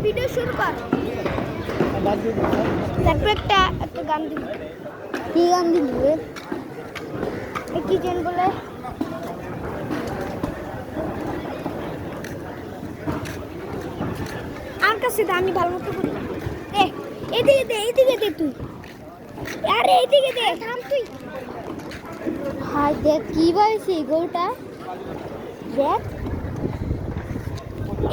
Video শুরু কর। তারপর একটা গান দিবি। কি গান দিবি? কি যেন বলে আর কাছে দে, আমি ভালো মতো করি। এদিকে দে তুই। আরে এইদিকে দে, থাম তুই। হাই দেখ কি বলছি গরুটা, দেখ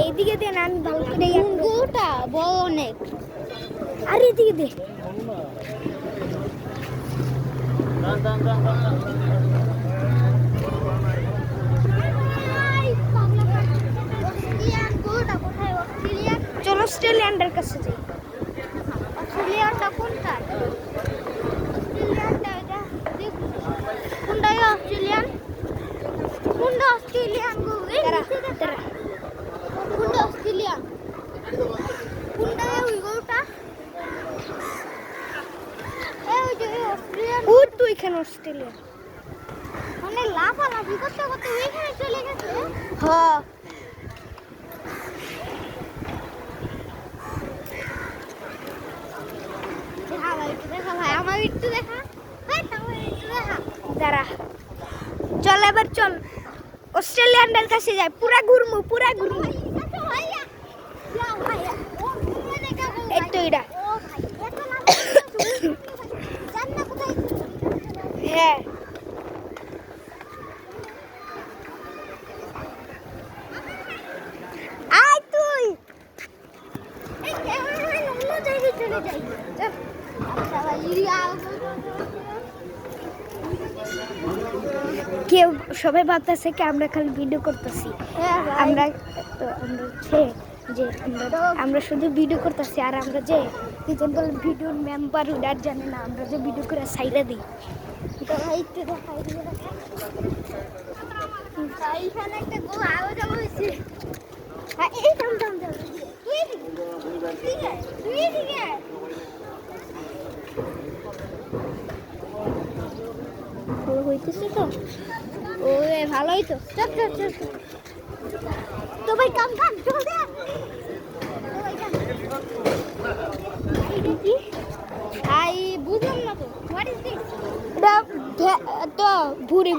এইদিকে দে না, আমি ভালো করে গরুটা বড় অনেক। আরে এদিকে দে। চলো অস্ট্রেলিয়ানদের কাছে যাই। অস্ট্রেলিয়ানটা কোনটা? অস্ট্রেলিয়ানটা এটা দেখ, কোনটা অস্ট্রেলিয়ান? কোনটা অস্ট্রেলিয়ান গো? এই দাঁড়া, কোনটা অস্ট্রেলিয়ান? কোনটা ওই গরুটা? এই যে অস্ট্রেলিয়ান। ও তুই এখানে অস্ট্রেলিয়ান মানে লাফালাফি করতে করতে ওইখানে চলে গেছে। হ্যাঁ দেখা ভাই, আমার একটু দেখা। দাঁড়া, চল এবার চল অস্ট্রেলিয়ানদের কাছে যাই। পুরা ঘুরমু। এই তো এটা। হ্যাঁ আয় তুই। কেউ সবাই ভাবতেছে কি আমরা খালি ভিডিও করতেছি। আমরা আমরা শুধু ভিডিও করতেছি, আর আমরা যে দুজন বলে ভিডিওর মেম্বার উডার জানে না, আমরা যে ভিডিও করে সাইডে দিই। এইখানে একটা গরু আরো জমা হয়েছে। এই থাম তুই দিকে হইতেছে তো। ও ভালোই তো। চল তো ভাই কাম চল দে। আই বুঝলাম না তো, হোয়াট ইজ দিস? তো ভুরি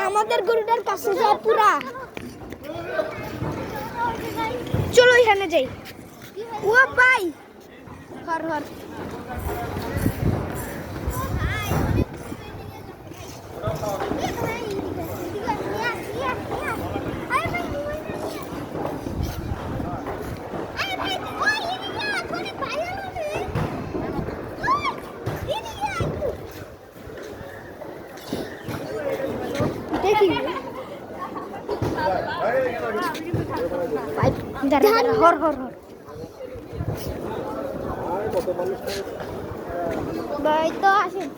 আমাদের গরুটার কাছে যায় পুরা। চলো এখানে যাই। ও ভাই হর হর ভাই তো আসেন।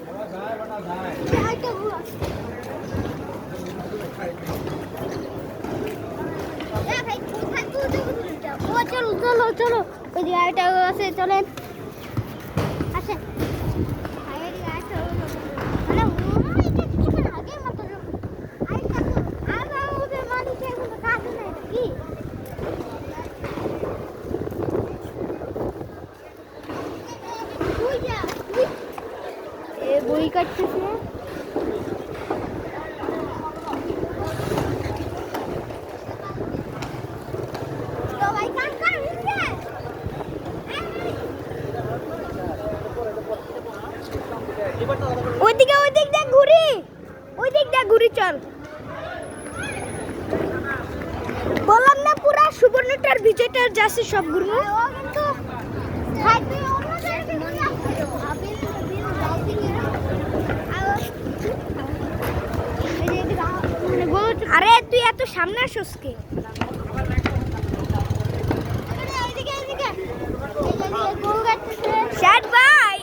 চলো ওই যে আরেকটা আছে, চলেন আসেন। বই কাটতেছে। ওই দিক দিয়ে ঘুরি চল। বললাম না পুরা সুবর্ণটার বিজয়টার যাচ্ছে সব ঘুরবো। আরে তুই এত সামনে আসোস কে? ভাই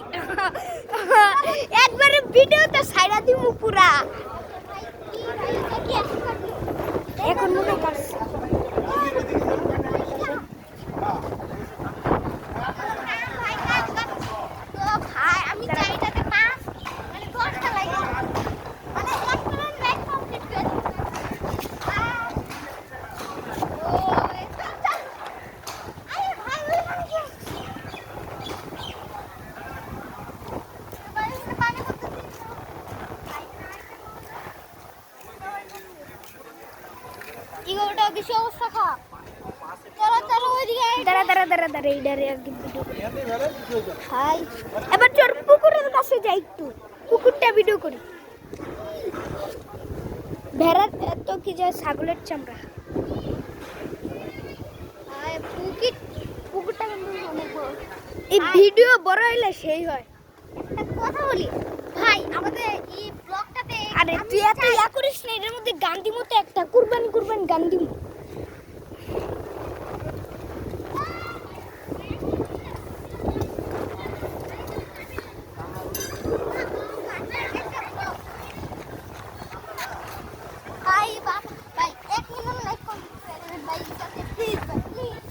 একবারে ভিডিওটা সাইডা দিমু পুরা। এখন মনে করছি এই গরুটা বেশি অবস্থা খারাপ। চলো চলো ওইদিকে। দাঁড়া এইডারে একদম ভিডিও হাই। এবার চল পুকুরের কাছে যাই, একটু পুকুরটা ভিডিও করি। ভেড়া তো কি যায়, ছাগলের চামড়া। পুকুরটা কিন্তু অনেক বড়। এই ভিডিও বড় হইলে সেই হয়। একটা কথা বলি ভাই, আমাদের এই ব্লগটাতে আরে তুই এত ইয়া করিস না, এর মধ্যে গান দিমু তো একটা কুরবানি গান দিমু। ভাই ভাই 1 মিনিট লাইক করুন ভাই, প্লিজ ভাই প্লিজ।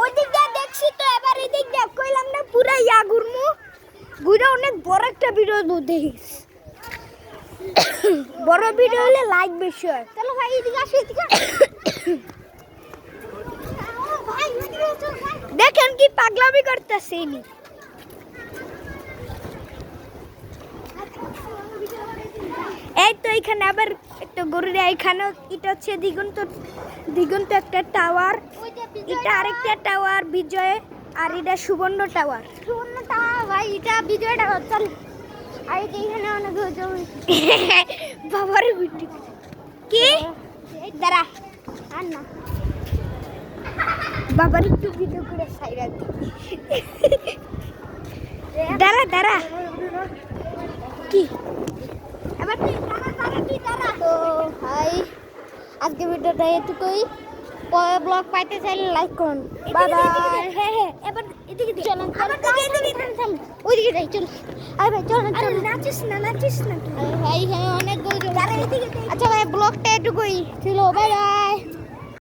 ওই দিক দিয়ে দেখছি তো, এবার এই দিক দিয়ে কইলাম না পুরা ইয়া ঘুরমু। ঘুরে অনেক বড় একটা ভিডিও দেখিস। বড় ভিডিও হলে লাইক বেশি হয়। চলো ভাই এদিকে আসো, এদিকে ভাই দেখেন কি পাগলামি করতেছে ইনি। এই তো এখানে আবার একটা গরুর, এখানে এটা হচ্ছে দিগন্ত একটা টাওয়ার, এটা আরেকটা টাওয়ার বিজয়, আর এটা সুবর্ণ টাওয়ার ভাই, এটা বিজয় টাওয়ার। চল আর এখানে অনেক বাবার কি দাঁড়া আর না বাবার একটু ভিডিও করে সাইরা দাঁড়া কি এবার তুই দাঁড়া। তো ভাই আজকে ভিডিওটা এতটুকুই। পরে ব্লগ পাইতে চাইলে লাইক করুন। Bye bye. হ্যাঁ এবার এদিকে চলেন, ওইদিকে যাই। চল আরে ভাই চল নাচিস না ভাই, হ্যাঁ অনেক গরু। আচ্ছা ভাই ব্লগটা এটুকুই ছিল, বাই বাই।